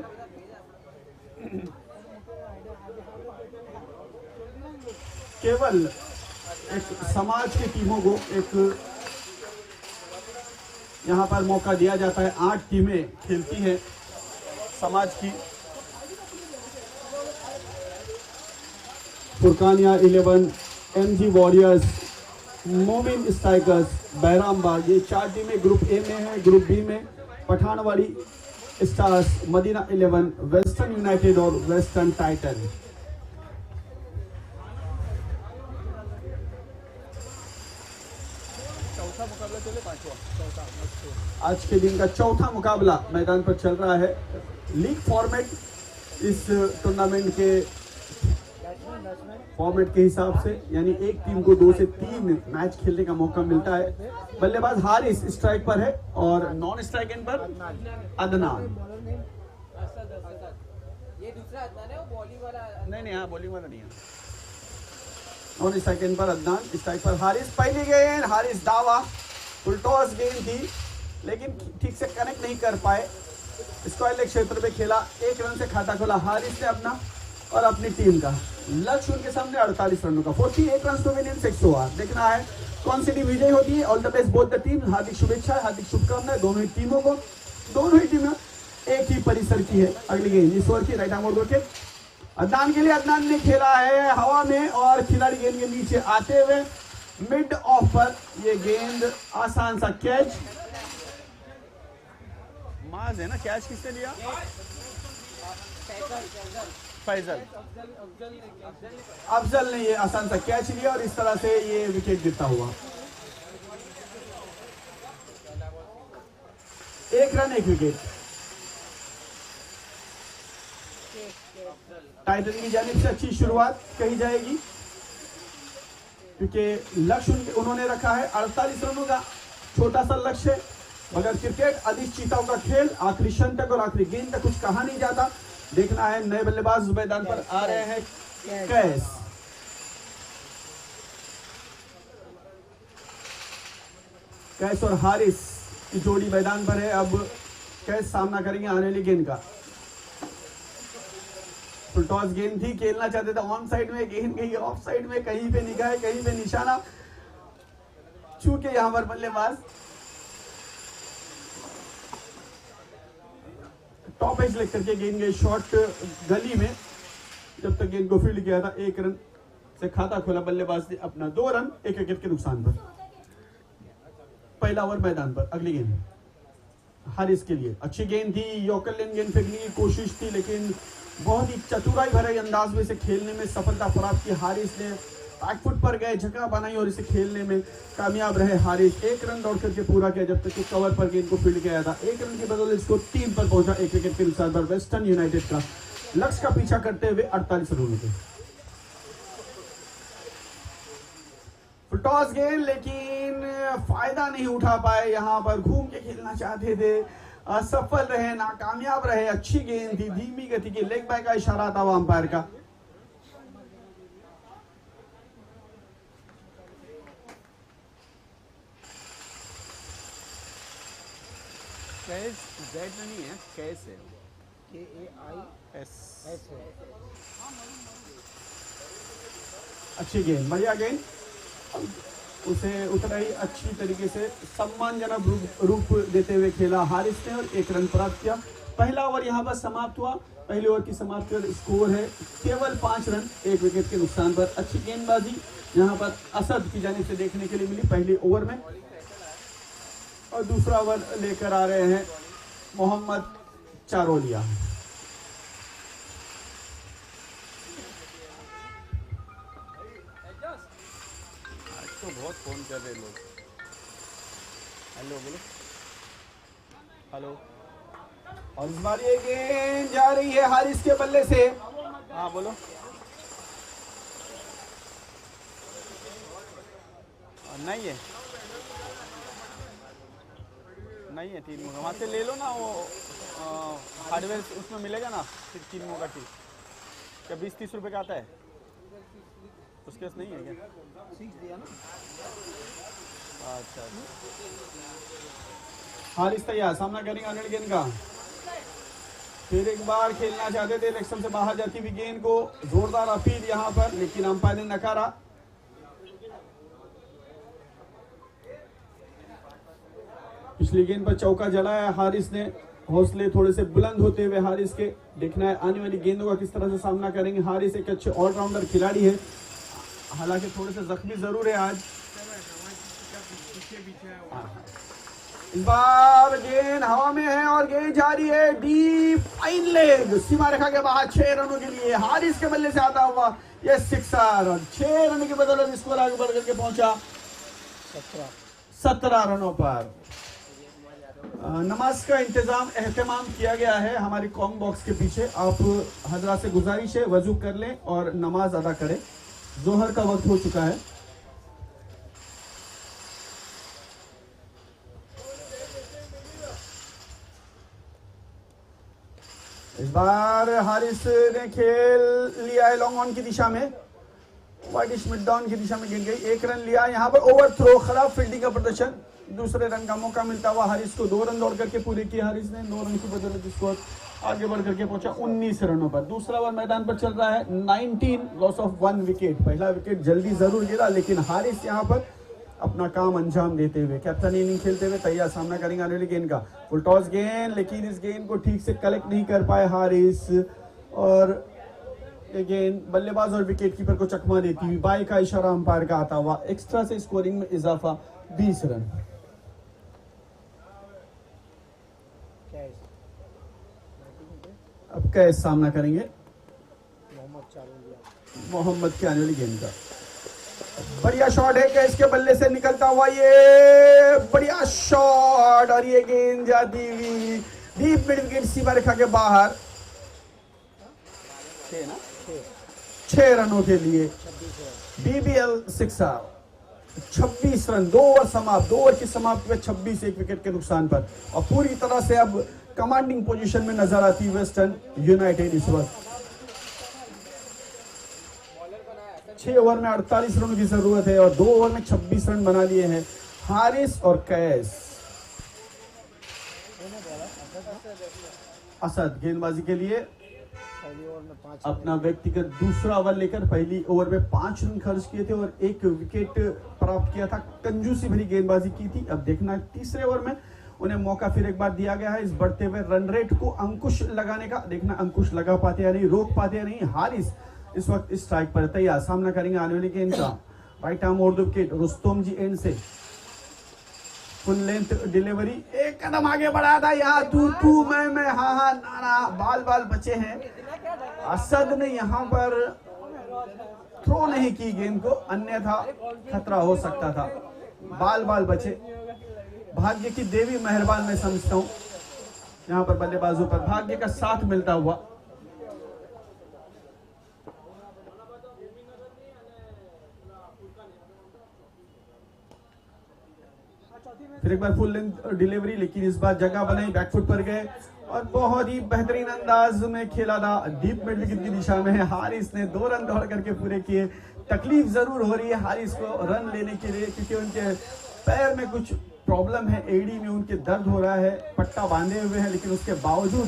केवल एक समाज की टीमों को एक यहाँ पर मौका दिया जाता है। 8 टीमें खेलती हैं समाज की, फुरकानिया 11, MG वॉरियर्स, मोमिन स्ट्राइकर्स, बहराम बाग, ये 4 टीमें ग्रुप ए में है। ग्रुप बी में Pathanwadi stars, Madina 11, western united और वेस्टर्न टाइटन। चौथा मुकाबला चले, पांचवा आज के दिन का चौथा मुकाबला मैदान पर चल रहा है। लीग फॉर्मेट इस टूर्नामेंट के फॉर्मेट के हिसाब से, यानी एक टीम को 2 से 3 मैच खेलने का मौका मिलता है। बल्लेबाज हारिस स्ट्राइक पर है और नॉन स्ट्राइक एंड पर अदनान। ये दूसरा अदनान है, वो बॉलिंग वाला नहीं, हाँ बॉलिंग वाला नहीं है। नॉन स्ट्राइक एंड पर अदनान, स्ट्राइक पर हारिस। पहली गेंद हारिस दावा, फुल टॉस गेंद थी लेकिन ठीक से कनेक्ट नहीं कर पाए। स्क्वायर लेग क्षेत्र में खेला, 1 रन से खाता खोला हारिस ने अपना और अपनी टीम का। लक्ष्य उनके सामने 48 रनों का, 48 run to win in 6 over. देखना है कौन सी टीम विजयी होती है। All the best both the team, हार्दिक शुभेच्छा, हार्दिक शुभकामनाएं दोनों ही टीमों को। दोनों ही टीमें एक ही परिसर की है। अगली गेंद इस ओवर की राइट आर्म ओवर के अदनान के लिए। अदनान ने खेला है हवा में और खिलाड़ी गेंद के नीचे आते हुए मिड ऑफ पर ये गेंद आसान सा कैच। माज है ना, कैच किसने लिया? फैजल। अफजल ने ये आसान सा कैच लिया और इस तरह से ये विकेट गिरता हुआ। 1 रन 1 विकेट। टाइटन की जानिब से अच्छी शुरुआत कही जाएगी क्योंकि लक्ष्य उन्होंने रखा है 48 रनों का, छोटा सा लक्ष्य। मगर क्रिकेट अनिश्चितताओं का खेल, आखिरी क्षण तक और आखिरी गेंद तक कुछ कहा नहीं जाता। देखना है नए बल्लेबाज मैदान पर आ रहे हैं। कैस और हारिस की जोड़ी मैदान पर है। अब कैस सामना करेंगे आने वाली गेंद का। फुल टॉस गेंद थी, खेलना चाहते थे ऑन साइड में, गेंद गई ऑफ साइड में, कहीं पे निगाह कहीं पे निशाना। चूंकि यहां पर बल्लेबाज टॉप एज लेकर के गेंद गई शॉर्ट गली में, जब तक गेंद को फील्ड किया था 1 रन से खाता खोला बल्लेबाज ने अपना। 2 रन 1 विकेट के नुकसान पर। पहला ओवर मैदान पर। अगली गेंद हारिस के लिए अच्छी गेंद थी, यॉर्कर लेन गेंद फेंकने की कोशिश थी लेकिन बहुत ही चतुराई भरे अंदाज में इसे खेलने में सफलता प्राप्त की हारिस ने। बैकफुट पर गए, जगह बनाई और इसे खेलने में कामयाब रहे हारिस। 1 रन दौड़ करके पूरा किया जब तक कि कवर पर गेंद को फील्ड किया था। 1 रन के बदले इसको 3 पर पहुंचा 1 विकेट के नुकसान पर। वेस्टर्न यूनाइटेड का लक्ष्य का पीछा करते हुए 48 रनों के। फुल टॉस गेंद लेकिन फायदा नहीं उठा पाए, यहां पर घूम के खेलना चाहते थे, असफल रहे, नाकामयाब रहे। अच्छी गेंद थी, धीमी गति की, लेग बाय का इशारा था अंपायर का। कैस जेड नहीं है, कैस है, KAIS। अच्छी गेंद, बढ़िया गेंद, उसे उतना ही अच्छी तरीके से सम्मानजनक रूप देते हुए खेला हारिस ने और 1 रन प्राप्त किया। पहला ओवर यहां पर समाप्त हुआ। पहले ओवर की समाप्ति और स्कोर है केवल 5 रन 1 विकेट के नुकसान पर। अच्छी गेंदबाजी यहां पर असद की जानिब से देखने के लिए मिली पहले ओवर में। और दूसरा ओवर लेकर आ रहे हैं मोहम्मद चारोलिया। तो बहुत फोन कर रहे लोग। हेलो बोलो, हेलो। और इस बार ये गेंद जा रही है हारिस के बल्ले से। हाँ बोलो। नहीं है, नहीं है 3 वहाँ से ले लो ना, वो हार्डवेयर उसमें मिलेगा ना, फिर 3 का टी क्या 20-30 रुपए का आता है? उसके पास नहीं है क्या? 6 दिया ना। अच्छा, हारिस तैयार, सामना करेंगे अनिल गेंद का। फिर एक बार खेलना चाहते थे, इलेक्शन से बाहर जाती हुई गेंद को, जोरदार अपील यहां पर, लेकिन अंपायर ने नकारा। पिछली गेंद पर चौका जलाया हारिस ने। हौसले थोड़े से बुलंद होते हुए हारिस के। देखना है आने वाली गेंदों का किस तरह से सामना करेंगे हारिस। एक अच्छे ऑलराउंडर खिलाड़ी है। हालांकि थोड़े से जख्मी जरूर है आज। इस बार गेंद हवा में है और गेंद जा रही है डीप फाइन लेग, सीमा रेखा के बाहर 6 रनों के लिए हारिस के बल्ले से आता हुआ ये सिक्सर, और 6 रनों की बदौलत स्कोर आगे बढ़ करके पहुंचा 17 रनों पर। नमाज का एहतमाम किया गया है हमारी कॉम बॉक्स के पीछे। आप हजरात से गुजारिश है वजू कर लें और नमाज अदा करें, जोहर का वक्त हो चुका है। इस बार हारिस ने खेल लिया है लॉन्ग ऑन की दिशा में, वाइडिश मिड डाउन की दिशा में गिर गई, 1 रन लिया। यहाँ पर ओवर थ्रो, खराब फील्डिंग का प्रदर्शन, दूसरे रन का मौका मिलता हुआ हारिस को 2 रन दौड़ करके पूरे किए हारिस ने। 9 रन की बदौलत स्कोर आगे बढ़ करके पहुंचा 19 रनों पर। दूसरा ओवर मैदान पर चल रहा है, 19 लॉस ऑफ 1 विकेट। पहला विकेट जल्दी जरूर गिरा, लेकिन हारिस यहाँ पर अपना काम अंजाम देते हुए, कैप्टन इनिंग खेलते हुए तैयार सामना करेंगे आने वाली गेंद का। फुल टॉस गेंद, लेकिन इस गेंद को ठीक से कलेक्ट नहीं कर पाए हारिस, और ये गेंद बल्लेबाज और विकेट कीपर को चकमा देती हुई बाई का इशारा अंपायर का आता हुआ एक्स्ट्रा से स्कोरिंग में इजाफा 20 रन। अब कैस सामना करेंगे मोहम्मद की आने वाली गेंद का। बढ़िया शॉट है कैस के बल्ले से निकलता हुआ, ये बढ़िया शॉट, और ये गेंद जाती हुई डीप मिड विकेट, सीमा रेखा के बाहर। 6 रनों के लिए BBL सिक्सर, 26 रन, 2 ओवर समाप्त, 2 ओवर की समाप्ति में 26, 1 विकेट के नुकसान पर, और पूरी तरह से अब कमांडिंग पोजीशन में नजर आती वेस्टर्न यूनाइटेड इस वक्त। 6 ओवर में 48 रनों की जरूरत है और 2 ओवर में 26 रन बना लिए हैं हारिस और कैस। असद गेंदबाजी के लिए अपना व्यक्तिगत दूसरा ओवर लेकर पहली ओवर में 5 रन खर्च किए थे और 1 विकेट प्राप्त किया था। कंजूसी भरी गेंदबाजी की थी। अब देखना तीसरे ओवर में उन्हें मौका फिर एक बार दिया गया है इस बढ़ते हुए रन रेट को अंकुश लगाने का। देखना अंकुश लगा पाते या नहीं, रोक पाते या नहीं। हारिस इस वक्त इस स्ट्राइक पर तैयार सामना करेंगे आने वाली गेंद का। Right arm over the wicket, Rustam ji end से फुल लेंथ डिलीवरी, एक कदम आगे बढ़ाया था यहाँ, तू मैं हाँ नाना, बाल बचे हैं। असद ने यहाँ पर थ्रो नहीं की गेंद को, अन्यथा खतरा हो सकता था। बाल बचे, भाग्य की देवी मेहरबान मैं समझता हूं यहाँ पर बल्लेबाजों पर, भाग्य का साथ मिलता हुआ। फिर एक बार फुल लेंथ डिलीवरी, लेकिन इस बार जगह बनाई, बैकफुट पर गए और बहुत ही बेहतरीन अंदाज में खेला था। डीप मिड विकेट की दिशा में हारिस ने 2 रन दौड़ करके पूरे किए। तकलीफ जरूर हो रही है हारिस को रन लेने के लिए, क्योंकि उनके पैर में कुछ प्रॉब्लम है, एडी में उनके दर्द हो रहा है, पट्टा बांधे हुए हैं, लेकिन उसके बावजूद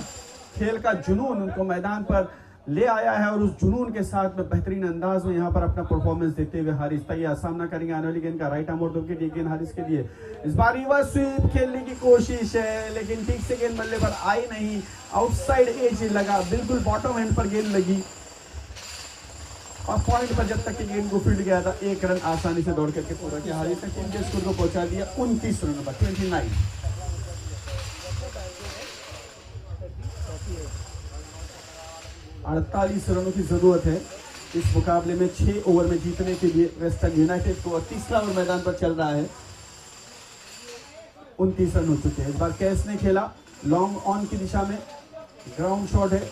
खेल का जुनून उनको मैदान पर ले आया है और उस जुनून के साथ में बेहतरीन अंदाज में यहाँ पर अपना परफॉर्मेंस देते हुए हारिस तैयार सामना करेंगे आने वाली गेंद का। Right arm over the wicket, गेंद हारिस के लिए। इस बार रिवर्स स्वीप खेलने की कोशिश है, लेकिन ठीक से गेंद बल्ले पर आई नहीं, आउटसाइड एज लगा, बिल्कुल बॉटम एंड पर गेंद लगी और पॉइंट पर जब तक कि गेंद को फील्ड गया था 1 रन आसानी से दौड़ करके पूरा किया। हारिस ने टीम के स्कोर को पहुंचा दिया 29 रनों पर, 29। 48 रनों की जरूरत है इस मुकाबले में 6 ओवर में जीतने के लिए वेस्टर्न यूनाइटेड को, और तीसरा ओवर मैदान पर चल रहा है। 29 रन हो चुके हैं। इस बार कैस ने खेला लॉन्ग ऑन की दिशा में, ग्राउंड शॉट है,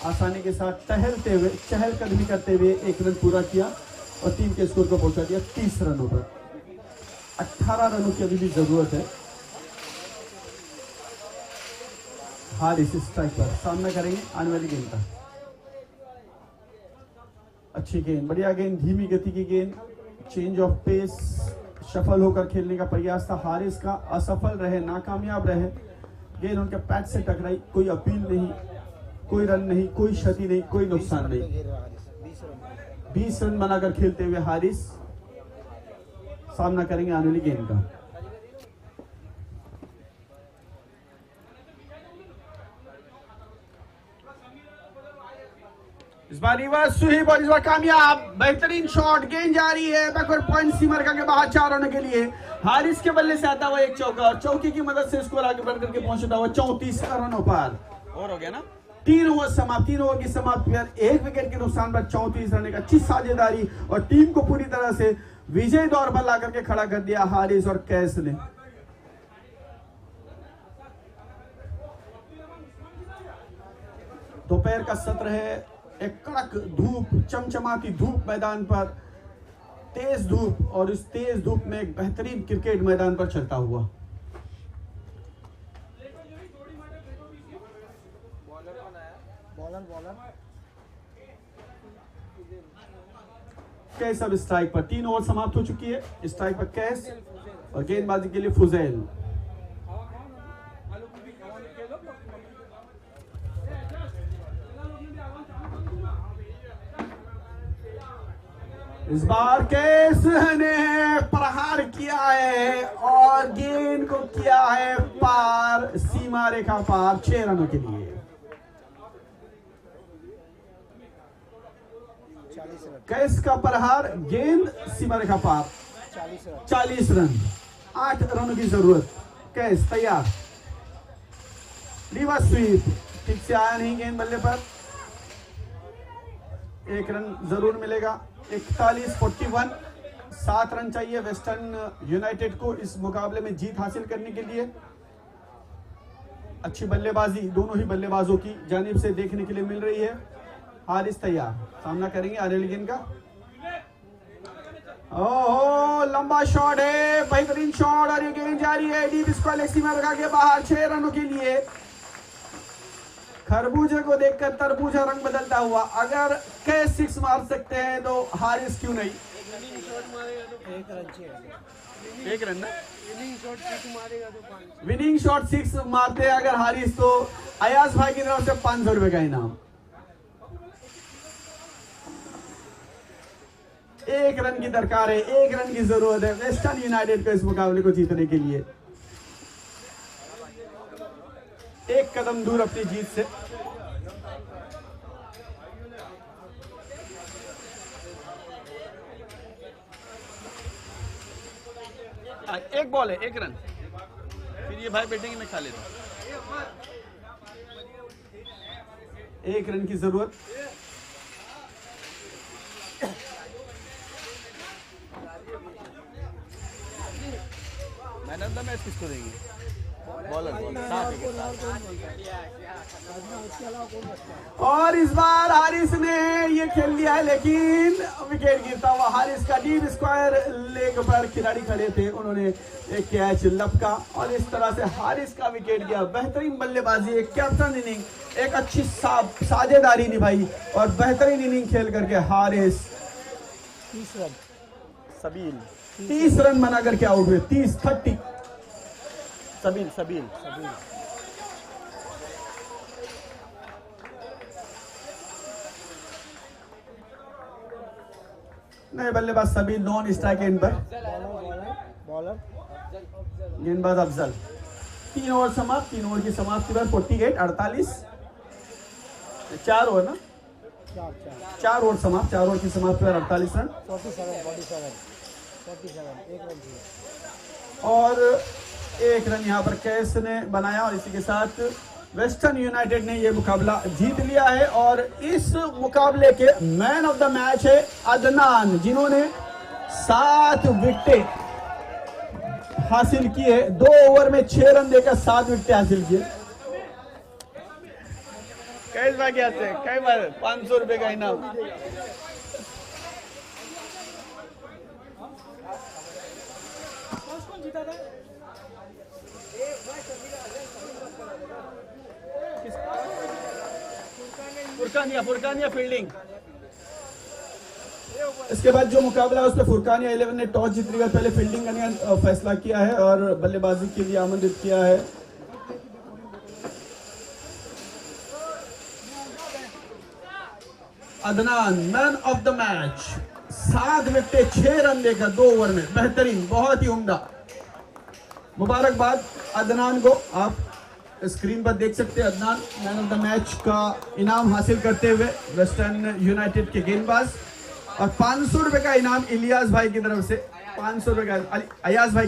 आसानी के साथ टहलते हुए, चहलकदमी करते हुए 1 रन पूरा किया और टीम के स्कोर को पहुंचा दिया 30 रनों पर। 18 रनों की अभी भी जरूरत है। हारिस स्ट्राइक पर सामना करेंगे आने वाली गेंद का। अच्छी गेंद, बढ़िया गेंद, धीमी गति की गेंद, चेंज ऑफ पेस, सफल होकर खेलने का प्रयास था हारिस का, असफल रहे, नाकामयाब रहे। गेंद उनके पैड से टकराई, कोई अपील नहीं, कोई रन नहीं, कोई क्षति नहीं, कोई नुकसान नहीं। 20 रन बनाकर खेलते हुए हारिस सामना करेंगे आने वाली गेंद का। इस इस बार रिवर्स स्वीप और इस बार कामयाब, बेहतरीन शॉट, गेंद जा रही है बैकवर्ड पॉइंट सीमा रेखा के बाहर 4 रनों के लिए। हारिस के बल्ले से आता हुआ एक चौका और चौके की मदद से स्कोर आगे बढ़ करके पहुंचता हुआ 34 रनों पर। और हो गया ना, 3 ओवर समाप्त, 3 ओवर की समाप्ति पर 1 विकेट के नुकसान पर 34 रन, एक अच्छी साझेदारी और टीम को पूरी तरह से विजय दौर पर ला करके खड़ा कर दिया हारिस और कैस ने। दोपहर का सत्र है, एक कड़क धूप, चमचमाती धूप मैदान पर, तेज धूप, और इस तेज धूप में एक बेहतरीन क्रिकेट मैदान पर चलता हुआ। कैस अब स्ट्राइक पर, 3 ओवर समाप्त हो चुकी है। स्ट्राइक पर कैस और गेंदबाजी के लिए फुजैल। इस बार कैस ने प्रहार किया है और गेंद को किया है पार, सीमा रेखा पार 6 रनों के लिए। कैस का प्रहार, गेंद सीमा रेखा पार, 40 रन, 8 रनों की जरूरत। कैस तैयार, रिवर्स स्वीप, ठीक से आया नहीं गेंद बल्ले पर, 1 रन जरूर मिलेगा। 41-41, 7 रन चाहिए वेस्टर्न यूनाइटेड को इस मुकाबले में जीत हासिल करने के लिए। अच्छी बल्लेबाजी दोनों ही बल्लेबाजों की जानिब से देखने के लिए मिल रही है। हारिस तैयार, सामना करेंगे आरेलिगन का। ओहो, लंबा शॉट है, बेहतरीन शॉट, और ये गेंद जा रही है डीप स्क्वायर सीमा रेखा के बाहर 6 रनों के लिए। खरबूजे को देखकर तरबूजा रंग बदलता हुआ। अगर कैस 6 मार सकते हैं तो हारिस क्यों नहीं? 1 रन ना, विनिंग शॉट 6 मारते हैं अगर हारिस, तो अयाज भाई की तरफ से 500 रुपए का इनाम। 1 रन की दरकार है, 1 रन की जरूरत है वेस्टर्न यूनाइटेड को इस मुकाबले को जीतने के लिए। 1 कदम दूर अपनी जीत से। एक बॉल है, 1 रन, फिर ये भाई बैटिंग में खा लेता। 1 रन की जरूरत। मैन ऑफ द मैच किसको देंगे? बॉलर, साथ है। और इस बार हारिस ने ये खेल लिया है, लेकिन विकेट गिरता हुआ। हारिस का डीप स्क्वायर लेग पर खिलाड़ी खड़े थे, उन्होंने एक कैच लपका और इस तरह से हारिस का विकेट गया। बेहतरीन बल्लेबाजी, एक कैप्टन इनिंग, एक अच्छी साझेदारी निभाई और बेहतरीन इनिंग खेल करके हारिस 30 रन, सबील 30 रन बना करके आउट हुए। 30 सबील नए बल्लेबाज सभी नॉन स्ट्राइक एंड पर। बॉलर गेंदबाज अफजल। 3 ओवर समाप्त, 3 ओवर की समाप्ति पर 48-48, 4 ओवर ना, 4 ओवर समाप्त, 4 ओवर की समाप्ति पर 48 रन 47, 1 रन चाहिए। और 1 रन यहाँ पर कैस ने बनाया और इसी के साथ वेस्टर्न यूनाइटेड ने यह मुकाबला जीत लिया है। और इस मुकाबले के मैन ऑफ द मैच है अदनान, जिन्होंने 7 विकेट हासिल किए। 2 ओवर में 6 रन देकर 7 विकेट हासिल किए। कैस भाई क्या से कई बार 500 रुपए का इनाम। फुरकानिया फील्डिंग। इसके बाद जो मुकाबला है उसमें फुरकानिया 11 ने टॉस जीतने का पहले फील्डिंग करने का फैसला किया है और बल्लेबाजी के लिए आमंत्रित किया है। Adnan man of the match, 7 wicket 6 run देकर 2 ओवर में, बेहतरीन, बहुत ही उम्दा। मुबारकबाद अदनान को, आप स्क्रीन पर देख सकते हैं Adnan man of the match का इनाम हासिल करते हुए वेस्टर्न यूनाइटेड के गेंदबाज, और 500 रुपए का इनाम इलियास भाई की तरफ से, 500 रुपए का अयाज भाई